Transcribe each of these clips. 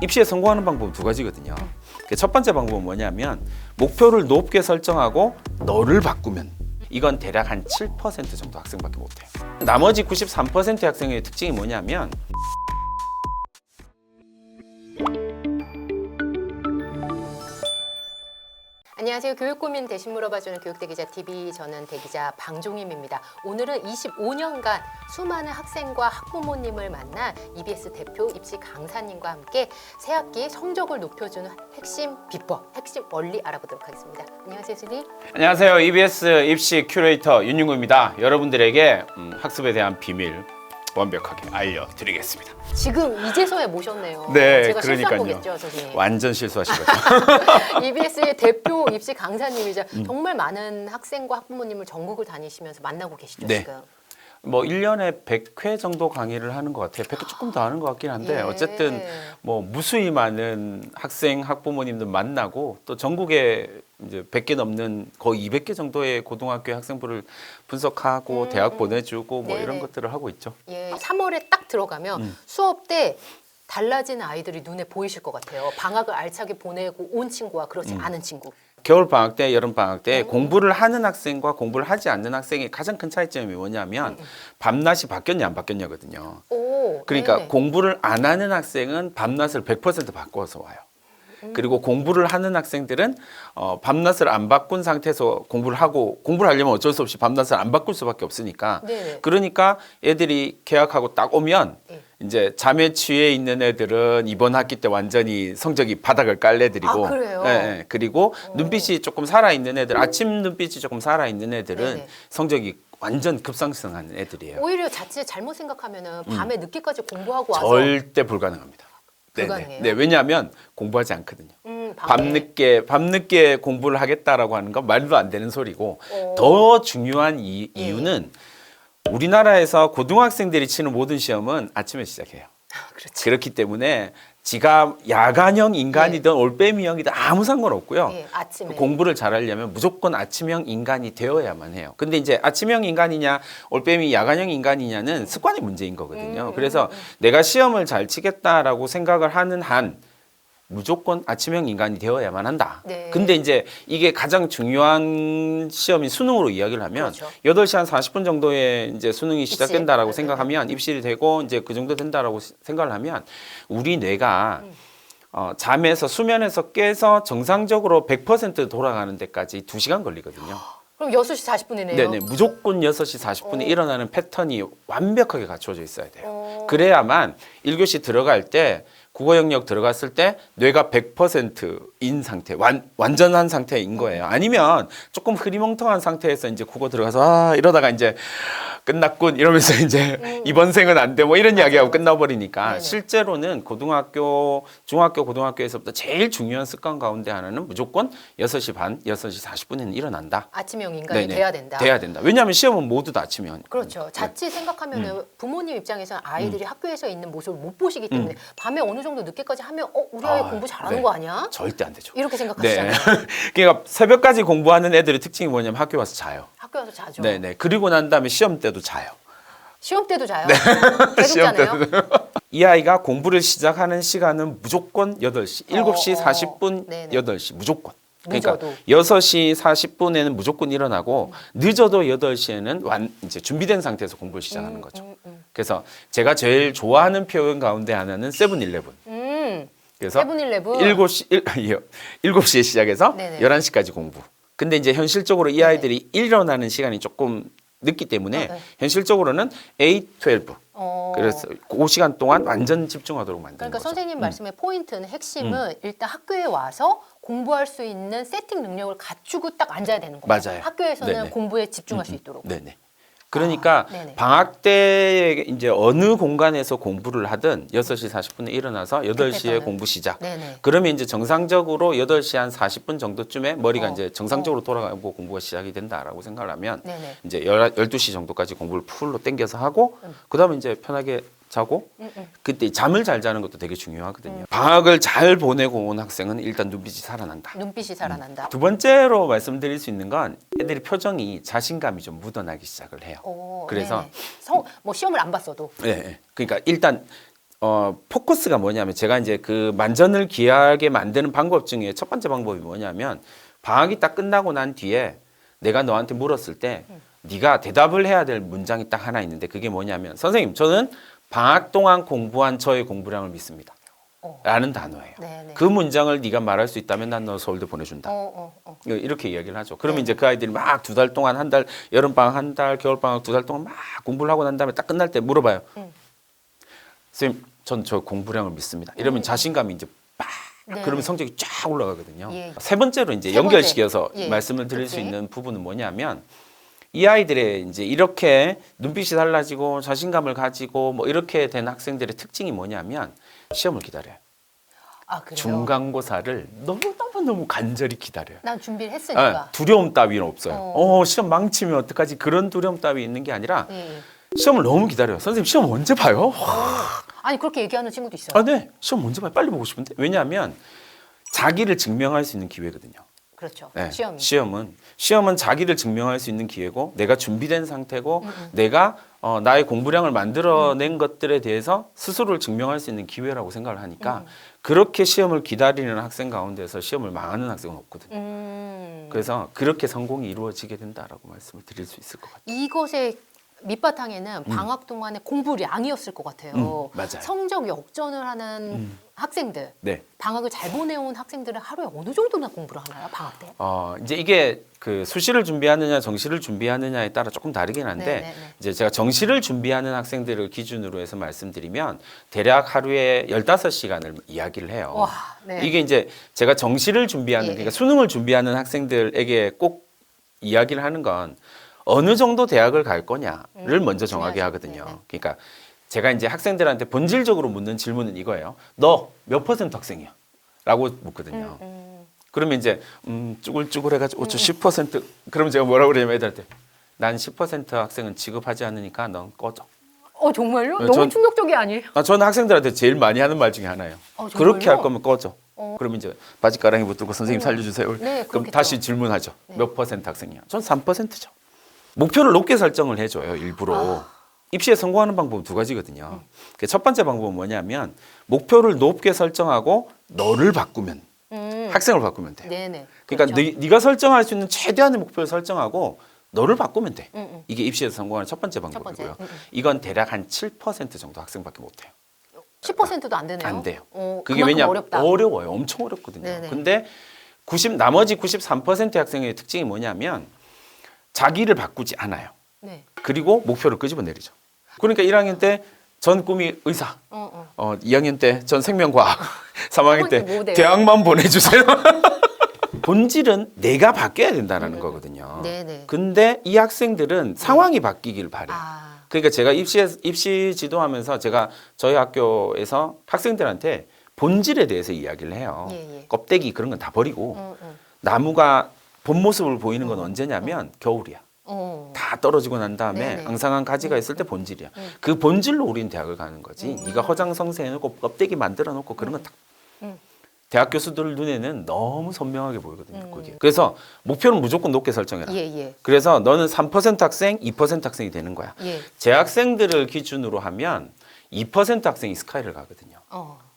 입시에 성공하는 방법은 두 가지거든요. 첫 번째 방법은 뭐냐면 목표를 높게 설정하고 너를 바꾸면 이건 대략 한 7% 정도 학생밖에 못해요. 나머지 93%의 학생의 특징이 뭐냐면 안녕하세요. 교육고민 대신 물어봐주는 교육대기자TV, 저는 대기자 방종임입니다. 오늘은 25년간 수많은 학생과 학부모님을 만나 EBS 대표 입시 강사님과 함께 새학기 성적을 높여주는 핵심 비법, 핵심 원리 알아보도록 하겠습니다. 안녕하세요, 선생님. 안녕하세요. EBS 입시 큐레이터 윤윤구입니다. 여러분들에게 학습에 대한 비밀 완벽하게 알려드리겠습니다. 지금 이제서야 모셨네요. 네, 제가 실수한 그러니까요. 거겠죠, 선생님. 완전 실수하신 거죠. EBS의 대표 입시 강사님이자 정말 많은 학생과 학부모님을 전국을 다니시면서 만나고 계시죠, 네. 지금. 뭐 1년에 100회 정도 강의를 하는 것 같아요. 100회 조금 더 하는 것 같긴 한데 예. 어쨌든 뭐 무수히 많은 학생, 학부모님들 만나고 또 전국에 이제 100개 넘는 거의 200개 정도의 고등학교 학생부를 분석하고 대학 보내주고 뭐 네네. 이런 것들을 하고 있죠. 예, 3월에 딱 들어가면 수업 때 달라진 아이들이 눈에 보이실 것 같아요. 방학을 알차게 보내고 온 친구와 그렇지 않은 친구. 겨울 방학 때, 여름 방학 때 공부를 하는 학생과 공부를 하지 않는 학생의 가장 큰 차이점이 뭐냐면 밤낮이 바뀌었냐 안 바뀌었냐거든요. 오, 그러니까 네네. 공부를 안 하는 학생은 밤낮을 100% 바꿔서 와요. 그리고 공부를 하는 학생들은 밤낮을 안 바꾼 상태에서 공부를 하고 공부를 하려면 어쩔 수 없이 밤낮을 안 바꿀 수밖에 없으니까 네네. 그러니까 애들이 개학하고 딱 오면 네. 이제 잠에 취해 있는 애들은 이번 학기 때 완전히 성적이 바닥을 깔 애들이고 아, 그래요? 예, 예. 그리고 눈빛이 조금 살아있는 애들 아침 눈빛이 조금 살아있는 애들은 네네. 성적이 완전 급상승하는 애들이에요. 오히려 자칫 잘못 생각하면은 밤에 늦게까지 공부하고 와서 절대 불가능합니다. 불가능해요? 네, 왜냐하면 공부하지 않거든요. 밤에. 밤늦게 공부를 하겠다라고 하는 건 말도 안 되는 소리고 어. 더 중요한 이유는 우리나라에서 고등학생들이 치는 모든 시험은 아침에 시작해요. 그렇지. 그렇기 때문에 지가 야간형 인간이든 올빼미형이든 아무 상관없고요. 예, 아침에. 공부를 잘하려면 무조건 아침형 인간이 되어야만 해요. 근데 이제 아침형 인간이냐 올빼미 야간형 인간이냐는 습관의 문제인 거거든요. 그래서 내가 시험을 잘 치겠다라고 생각을 하는 한 무조건 아침형 인간이 되어야만 한다. 네. 근데 이제 이게 가장 중요한 시험이 수능으로 이야기를 하면 그렇죠. 8시 한 40분 정도에 이제 수능이 시작된다라고 입시. 생각하면 입실이 되고 이제 그 정도 된다라고 생각을 하면 우리 뇌가 잠에서 수면에서 깨서 정상적으로 100% 돌아가는 데까지 2시간 걸리거든요. 그럼 6시 40분이네요. 네네. 무조건 6시 40분에 일어나는 패턴이 완벽하게 갖춰져 있어야 돼요. 어. 그래야만 1교시 들어갈 때 국어 영역 들어갔을 때 뇌가 100%인 상태, 완전한 상태인 거예요. 아니면 조금 흐리멍텅한 상태에서 이제 국어 들어가서 이러다가 이제 끝났군 이러면서 이제 이번 생은 안 돼 뭐 이런 이야기하고 끝나버리니까 네네. 실제로는 고등학교, 중학교, 고등학교에서부터 제일 중요한 습관 가운데 하나는 무조건 6시 반, 6시 40분에는 일어난다. 아침형 인간이 네네. 돼야 된다. 돼야 된다. 왜냐하면 시험은 모두 다 아침형. 그렇죠. 자칫 생각하면은 부모님 입장에서는 아이들이 학교에서 있는 모습을 못 보시기 때문에 밤에 어느 정도 늦게까지 하면 우리 아이 공부 잘하는 네. 거 아니야? 절대 안 되죠. 이렇게 네. 생각하시잖아요. 그러니까 새벽까지 공부하는 애들의 특징이 뭐냐면 학교 와서 자요. 학교 와서 자죠. 네네. 그리고 난 다음에 시험 때도 자요. 시험 때도 자요. 계속 시험 자네요. 이 아이가 공부를 시작하는 시간은 무조건 8시, 7시 40분, 네네. 8시 무조건. 그러니까 늦어도. 6시 40분에는 무조건 일어나고 늦어도 8시에는 이제 준비된 상태에서 공부를 시작하는 거죠. 그래서 제가 제일 좋아하는 표현 가운데 하나는 세븐일레븐. 그래서 세븐일레븐. 7시에 시작해서 네네. 11시까지 공부. 근데 이제 현실적으로 이 아이들이 일어나는 시간이 조금 늦기 때문에 네. 현실적으로는 8, 12. 어. 그래서 그 시간 동안 완전 집중하도록 만드는 그러니까 거죠. 선생님 말씀의 포인트는 핵심은 일단 학교에 와서 공부할 수 있는 세팅 능력을 갖추고 딱 앉아야 되는 거예요. 맞아요. 학교에서는 네네. 공부에 집중할 수 있도록. 네네. 그러니까 네네. 방학 때 이제 어느 공간에서 공부를 하든 6시 40분에 일어나서 8시에 그때서는. 공부 시작. 네네. 그러면 이제 정상적으로 8시 한 40분 정도쯤에 머리가 어. 이제 정상적으로 돌아가고 공부가 시작이 된다라고 생각을 하면 네네. 이제 12시 정도까지 공부를 풀로 땡겨서 하고 그다음에 이제 편하게 자고 그때 잠을 잘 자는 것도 되게 중요하거든요. 방학을 잘 보내고 온 학생은 일단 눈빛이 살아난다. 눈빛이 살아난다. 두 번째로 말씀드릴 수 있는 건 애들이 표정이 자신감이 좀 묻어나기 시작을 해요. 오, 그래서 네네. 뭐 시험을 안 봤어도. 네, 그러니까 일단 포커스가 뭐냐면 제가 이제 그 만전을 기하게 만드는 방법 중에 첫 번째 방법이 뭐냐면 방학이 딱 끝나고 난 뒤에 내가 너한테 물었을 때 네가 대답을 해야 될 문장이 딱 하나 있는데 그게 뭐냐면 선생님 저는 방학 동안 공부한 저의 공부량을 믿습니다. 라는 단어예요. 네네. 그 문장을 네가 말할 수 있다면 난 너 서울대 보내준다. 이렇게 이야기를 하죠. 그러면 이제 그 아이들이 막 2달 동안 한 달, 여름방학 한 달, 겨울방학 2달 동안 막 공부를 하고 난 다음에 딱 끝날 때 물어봐요. 선생님, 전 저 공부량을 믿습니다. 이러면 자신감이 이제 빡 네. 그러면 성적이 쫙 올라가거든요. 예. 세 번째로 이제 세 연결시켜서 번째. 예. 말씀을 드릴 수 그치? 있는 부분은 뭐냐면 이 아이들의 이제 이렇게 눈빛이 달라지고 자신감을 가지고 뭐 이렇게 된 학생들의 특징이 뭐냐면 시험을 기다려요. 아 그래요? 중간고사를 너무 간절히 기다려요. 난 준비를 했으니까. 두려움 따위는 없어요. 시험 망치면 어떡하지? 그런 두려움 따위 있는 게 아니라 예. 시험을 너무 기다려요. 선생님 시험 언제 봐요? 아니 그렇게 얘기하는 친구도 있어요. 아, 네. 시험 언제 봐요? 빨리 보고 싶은데. 왜냐하면 자기를 증명할 수 있는 기회거든요. 그렇죠. 네. 시험이. 시험은 자기를 증명할 수 있는 기회고 내가 준비된 상태고 내가 나의 공부량을 만들어낸 것들에 대해서 스스로를 증명할 수 있는 기회라고 생각을 하니까 그렇게 시험을 기다리는 학생 가운데서 시험을 망하는 학생은 없거든요. 그래서 그렇게 성공이 이루어지게 된다라고 말씀을 드릴 수 있을 것 같아요. 이것의 밑바탕에는 방학 동안의 공부량이었을 것 같아요. 맞아요. 성적 역전을 하는 학생들, 네. 방학을 잘 보내온 학생들은 하루에 어느 정도나 공부를 하나요? 방학 때? 이제 이게 그 수시를 준비하느냐 정시를 준비하느냐에 따라 조금 다르긴 한데 네네네. 이제 제가 정시를 준비하는 학생들을 기준으로 해서 말씀드리면 대략 하루에 15시간을 이야기를 해요. 와, 네. 이게 이제 제가 정시를 준비하는 예, 그러니까 수능을 준비하는 학생들에게 꼭 이야기를 하는 건 어느 정도 대학을 갈 거냐를 먼저 정하게 중요하죠. 하거든요. 네네. 그러니까 제가 이제 학생들한테 본질적으로 묻는 질문은 이거예요. 너 몇 퍼센트 학생이야? 라고 묻거든요. 그러면 이제 쭈글쭈글해가지고 저 10% 그러면 제가 뭐라고 그러냐면 애들한테 난 10% 학생은 취급하지 않으니까 넌 꺼져. 정말요? 네, 너무 충격적이 아니에요? 저는 학생들한테 제일 많이 하는 말 중에 하나예요. 정말요? 그렇게 할 거면 꺼져. 그러면 이제 바지가랑이 붙들고 선생님 살려주세요. 네, 그럼 그렇겠죠. 다시 질문하죠. 몇 퍼센트 학생이야? 전 3%죠. 목표를 높게 설정을 해줘요. 일부러. 입시에 성공하는 방법은 두 가지거든요. 첫 번째 방법은 뭐냐면 목표를 높게 설정하고 너를 바꾸면 학생을 바꾸면 돼요. 네네. 그러니까 그렇죠. 네가 설정할 수 있는 최대한의 목표를 설정하고 너를 바꾸면 돼. 음. 이게 입시에서 성공하는 첫 번째 번째. 방법이고요. 이건 대략 한 7% 정도 학생밖에 못 해요. 10%도 안 되네요. 안 돼요. 그만큼 그게 왜냐면 어렵다. 어려워요. 엄청 어렵거든요. 네네. 근데 나머지 93%의 학생의 특징이 뭐냐면 자기를 바꾸지 않아요. 네. 그리고 목표를 끄집어내리죠. 그러니까 1학년 때 전 꿈이 의사, 2학년 때 전 생명과학, 3학년 때 뭐 돼요? 대학만 보내주세요. 본질은 내가 바뀌어야 된다는 거거든요. 네네. 근데 이 학생들은 상황이 바뀌길 바래요. 아, 그러니까 제가 입시 지도하면서 제가 저희 학교에서 학생들한테 본질에 대해서 이야기를 해요. 예. 껍데기 그런 건 다 버리고 나무가 본 모습을 보이는 건 언제냐면 겨울이야. 다 떨어지고 난 다음에 네네. 앙상한 가지가 있을 때 본질이야. 그 본질로 우리는 대학을 가는 거지. 네가 허장성세 해놓고 껍데기 만들어 놓고 그런 건 다. 대학 교수들 눈에는 너무 선명하게 보이거든요. 그게. 그래서 목표는 무조건 높게 설정해라. 예. 그래서 너는 3% 학생, 2% 학생이 되는 거야. 예. 재학생들을 기준으로 하면 2% 학생이 스카이를 가거든요.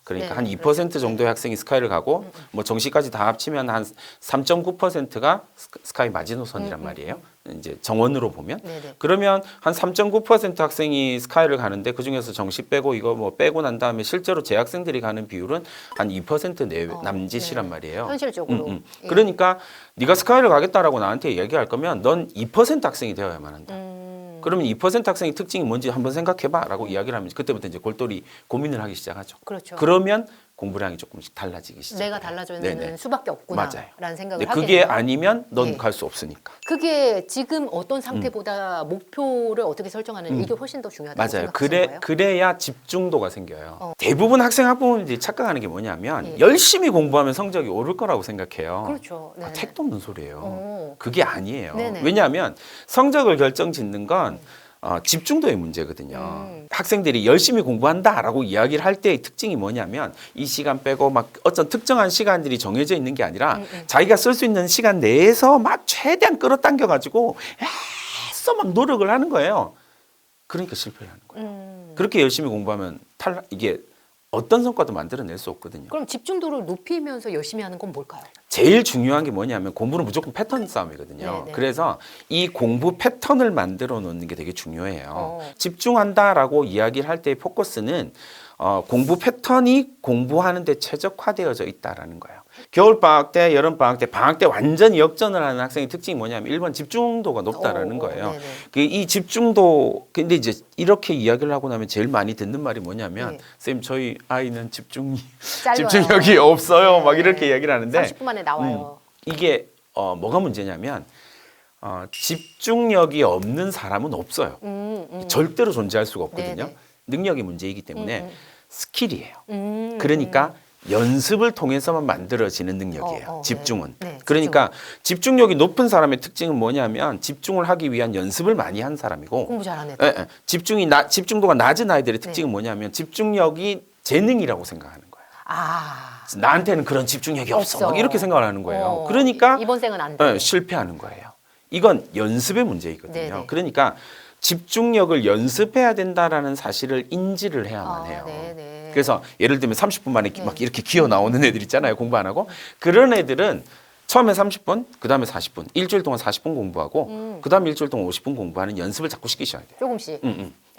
그러니까 네, 한 2% 정도의 학생이 스카이를 가고 뭐 정시까지 다 합치면 한 3.9%가 스카이 마지노선이란 말이에요. 이제 정원으로 보면 네네. 그러면 한 3.9% 학생이 스카이를 가는데 그 중에서 정시 빼고 이거 뭐 빼고 난 다음에 실제로 재학생들이 가는 비율은 한 2% 내외 남짓이란 네. 말이에요. 현실적으로. 예. 그러니까 네가 스카이를 가겠다라고 나한테 얘기할 거면 넌 2% 학생이 되어야만 한다. 그러면 2% 학생의 특징이 뭔지 한번 생각해봐라고 이야기를 하면 그때부터 이제 골똘히 고민을 하기 시작하죠. 그렇죠. 그러면 공부량이 조금씩 달라지기 시작해요. 내가 달라져야 네네. 되는 수밖에 없구나라는 맞아요. 생각을 근데 하게 그게 돼요. 아니면 넌 예. 갈 수 없으니까. 그게 지금 어떤 상태보다 목표를 어떻게 설정하는 이게 훨씬 더 중요하다고 맞아요. 생각하시는 거예요? 그래야 집중도가 생겨요. 대부분 학부모님들이 착각하는 게 뭐냐면 예. 열심히 공부하면 성적이 오를 거라고 생각해요. 그렇죠. 네네. 택도 없는 소리예요. 어. 그게 아니에요. 네네. 왜냐하면 성적을 결정짓는 건 집중도의 문제거든요. 학생들이 열심히 공부한다라고 이야기를 할 때의 특징이 뭐냐면 이 시간 빼고 막 어떤 특정한 시간들이 정해져 있는 게 아니라 자기가 쓸 수 있는 시간 내에서 막 최대한 끌어당겨 가지고 애써 막 노력을 하는 거예요. 그러니까 실패를 하는 거예요. 그렇게 열심히 공부하면 이게 어떤 성과도 만들어낼 수 없거든요. 그럼 집중도를 높이면서 열심히 하는 건 뭘까요? 제일 중요한 게 뭐냐면 공부는 무조건 패턴 싸움이거든요. 네네. 그래서 이 공부 패턴을 만들어 놓는 게 되게 중요해요. 어. 집중한다라고 이야기를 할 때의 포커스는 공부 패턴이 공부하는 데 최적화되어져 있다라는 거예요. 겨울 방학 때, 여름 방학 때, 방학 때 완전히 역전을 하는 학생의 특징이 뭐냐면 1번 집중도가 높다라는 거예요. 네네. 이 집중도 근데 이제 이렇게 이야기를 하고 나면 제일 많이 듣는 말이 뭐냐면 네. 쌤 저희 아이는 짧아요. 집중력이 없어요. 막 네. 이렇게 이야기를 하는데 30분 만에 나와요. 이게 뭐가 문제냐면 집중력이 없는 사람은 없어요. 절대로 존재할 수가 없거든요. 네네. 능력이 문제이기 때문에 스킬이에요. 음, 그러니까 연습을 통해서만 만들어지는 능력이에요. 네. 집중은. 네, 그러니까 집중력이 높은 사람의 특징은 뭐냐면 집중을 하기 위한 연습을 많이 한 사람이고 공부 잘하는 애들. 예, 집중도가 낮은 아이들의 특징은 뭐냐면 집중력이 재능이라고 생각하는 거예요. 아, 나한테는 그런 집중력이 없어. 막 이렇게 생각을 하는 거예요. 어, 그러니까 이번 생은 안 돼. 실패하는 거예요. 이건 연습의 문제이거든요. 네네. 그러니까 집중력을 연습해야 된다라는 사실을 인지를 해야만 해요. 네네. 그래서 예를 들면 30분 만에 막 이렇게 기어 나오는 애들 있잖아요. 공부 안 하고. 그런 애들은 처음에 30분, 그다음에 40분. 일주일 동안 40분 공부하고 그다음에 일주일 동안 50분 공부하는 연습을 자꾸 시키셔야 돼요. 조금씩.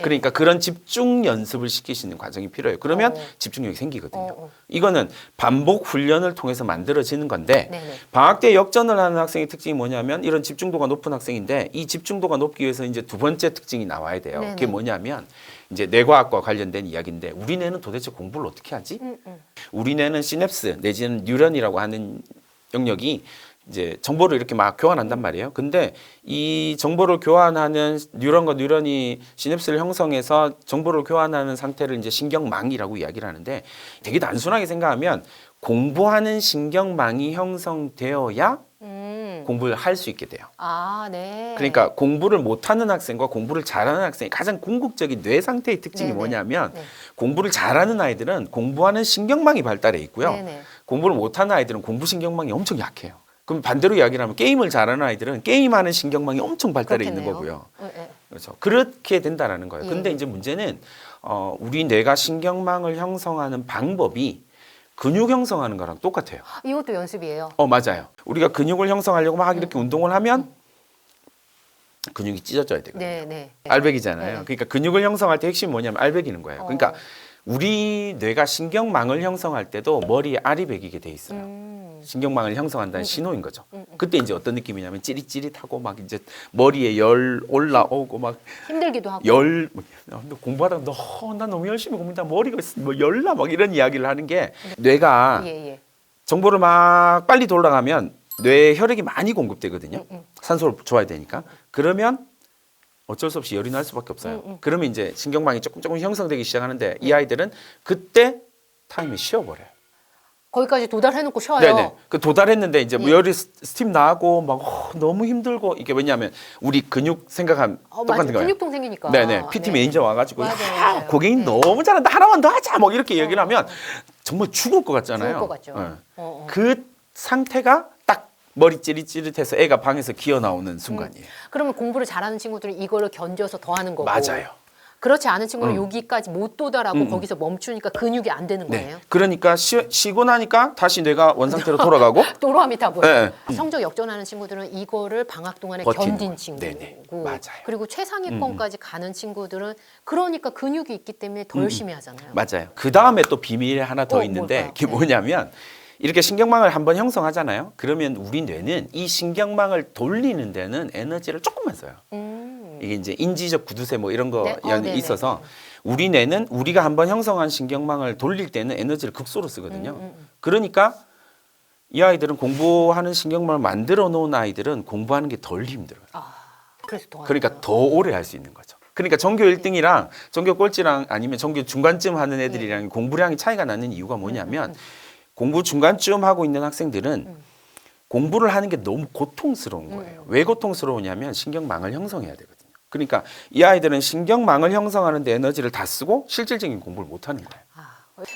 그러니까 그런 집중 연습을 시키시는 과정이 필요해요. 그러면 집중력이 생기거든요. 이거는 반복 훈련을 통해서 만들어지는 건데 네네. 방학 때 역전을 하는 학생의 특징이 뭐냐면 이런 집중도가 높은 학생인데 이 집중도가 높기 위해서 이제 두 번째 특징이 나와야 돼요. 네네. 그게 뭐냐면 이제 뇌과학과 관련된 이야기인데 우리 뇌는 도대체 공부를 어떻게 하지? 우리 뇌는 시냅스 내지는 뉴런이라고 하는 영역이 이제 정보를 이렇게 막 교환한단 말이에요. 근데 이 정보를 교환하는 뉴런과 뉴런이 시냅스를 형성해서 정보를 교환하는 상태를 이제 신경망이라고 이야기를 하는데 되게 단순하게 생각하면 공부하는 신경망이 형성되어야 공부를 할 수 있게 돼요. 아, 네. 그러니까 공부를 못하는 학생과 공부를 잘하는 학생의 가장 궁극적인 뇌 상태의 특징이 네네. 뭐냐면 네. 공부를 잘하는 아이들은 공부하는 신경망이 발달해 있고요. 네네. 공부를 못하는 아이들은 공부 신경망이 엄청 약해요. 그럼 반대로 이야기를 하면 게임을 잘하는 아이들은 게임하는 신경망이 엄청 발달해 있는 그렇겠네요. 거고요. 네. 그렇죠. 그렇게 된다라는 거예요. 예. 근데 이제 문제는 우리 뇌가 신경망을 형성하는 방법이 근육 형성하는 거랑 똑같아요. 이것도 연습이에요. 맞아요. 우리가 근육을 형성하려고 막 이렇게 운동을 하면 근육이 찢어져야 되거든요. 네. 알배기잖아요. 네. 그러니까 근육을 형성할 때 핵심이 뭐냐면 알배기는 거예요. 그러니까 우리 뇌가 신경망을 형성할 때도 머리에 알이 배기게 돼 있어요. 신경망을 형성한다는 신호인 거죠. 그때 이제 어떤 느낌이냐면 찌릿찌릿하고 막 이제 머리에 열 올라오고 막 힘들기도 하고. 공부하다가 나 너무 열심히 공부한다 머리가 뭐 열나 막 이런 이야기를 하는 게 뇌가 예. 정보를 막 빨리 돌아가면 뇌에 혈액이 많이 공급되거든요. 산소를 줘야 되니까. 그러면 어쩔 수 없이 열이 날 수밖에 없어요. 그러면 이제 신경망이 조금 형성되기 시작하는데 이 아이들은 그때 타임에 쉬어버려요. 거기까지 도달해놓고 쉬어요. 네네. 그 도달했는데 이제 뭐 예. 열이 스팀 나고 막 너무 힘들고 이게 왜냐하면 우리 근육 생각하면 똑같은 맞아. 거예요. 근육통 생기니까. 네네. PT 매니저 와가지고 맞아요. 고객님 네. 너무 잘한다 하나만 더 하자 막 이렇게 얘기를 하면 정말 죽을 것 같잖아요. 죽을 것 같죠. 네. 그 상태가 딱 머리 찌릿찌릿해서 애가 방에서 기어 나오는 순간이에요. 그러면 공부를 잘하는 친구들은 이거를 견뎌서 더 하는 거고. 맞아요. 그렇지 않은 친구는 여기까지 못 도달하고 거기서 멈추니까 근육이 안 되는 네. 거예요. 그러니까 쉬고 나니까 다시 뇌가 원상태로 돌아가고 도로아미타불. 네. 성적 역전하는 친구들은 이거를 방학 동안에 버티는 견딘 거예요. 친구고, 네네. 맞아요. 그리고 최상위권까지 가는 친구들은 그러니까 근육이 있기 때문에 더 열심히 하잖아요. 맞아요. 그 다음에 또 비밀이 하나 더 있는데 뭘까요? 그게 뭐냐면 이렇게 신경망을 한번 형성하잖아요. 그러면 우리 뇌는 이 신경망을 돌리는 데는 에너지를 조금만 써요. 이게 이제 인지적 구두쇠 뭐 이런 거 네? 네네. 있어서 우리 뇌는 우리가 한번 형성한 신경망을 돌릴 때는 에너지를 극소로 쓰거든요. 그러니까 이 아이들은 공부하는 신경망을 만들어 놓은 아이들은 공부하는 게 덜 힘들어요. 그래서 더 그러니까 더 오래 할 수 있는 거죠. 그러니까 전교 1등이랑 전교 꼴찌랑 아니면 전교 중간쯤 하는 애들이랑 공부량이 차이가 나는 이유가 뭐냐면 공부 중간쯤 하고 있는 학생들은 공부를 하는 게 너무 고통스러운 거예요. 왜 고통스러우냐면 신경망을 형성해야 되거든요. 그러니까 이 아이들은 신경망을 형성하는 데 에너지를 다 쓰고 실질적인 공부를 못 하는 거예요.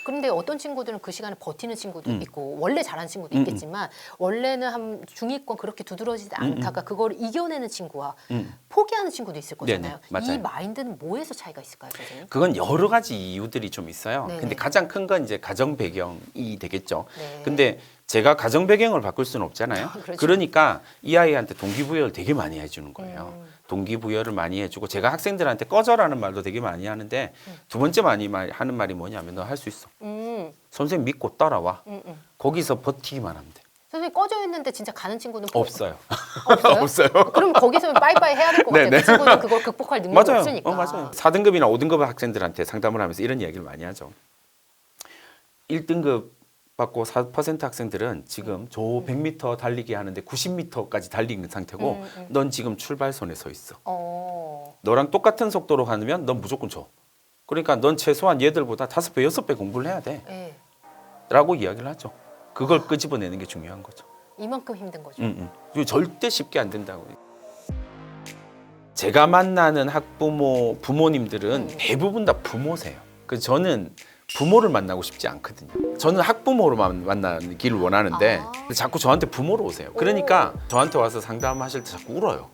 그런데 어떤 친구들은 그 시간에 버티는 친구도 있고 원래 잘하는 친구도 있겠지만 원래는 한 중위권 그렇게 두드러지지 않다가 그걸 이겨내는 친구와 포기하는 친구도 있을 거잖아요. 네네, 맞아요. 이 마인드는 뭐에서 차이가 있을까요, 선생님? 그건 여러 가지 이유들이 좀 있어요. 네네. 근데 가장 큰 건 이제 가정 배경이 되겠죠. 네. 근데 제가 가정 배경을 바꿀 수는 없잖아요. 그렇죠. 그러니까 이 아이한테 동기부여를 되게 많이 해주는 거예요. 동기부여를 많이 해주고 제가 학생들한테 꺼져라는 말도 되게 많이 하는데 두 번째 많이 하는 말이 뭐냐면 너 할 수 있어. 선생님 믿고 따라와. 거기서 버티기만 하면 돼. 선생님 꺼져 있는데 진짜 가는 친구는 없어요. 없어요? 없어요. 그럼 거기서 빠이빠이 해야 될 것 같아요. 네네. 그 친구는 그걸 극복할 능력이 맞아요. 없으니까. 맞아요. 4등급이나 5등급 학생들한테 상담을 하면서 이런 이야기를 많이 하죠. 1등급 받고 4% 학생들은 지금 저 100m 달리기 하는데 90m까지 달리는 상태고 넌 지금 출발선에 서 있어. 너랑 똑같은 속도로 가면 넌 무조건 져. 그러니까 넌 최소한 얘들보다 5배, 6배 공부를 해야 돼. 네. 라고 이야기를 하죠. 그걸 끄집어내는 게 중요한 거죠. 이만큼 힘든 거죠. 그리고 절대 쉽게 안 된다고. 제가 만나는 학부모, 부모님들은 대부분 다 부모세요. 그래서 저는 부모를 만나고 싶지 않거든요. 저는 학부모로만 만나기를 원하는데 자꾸 저한테 부모로 오세요. 그러니까 저한테 와서 상담하실 때 자꾸 울어요.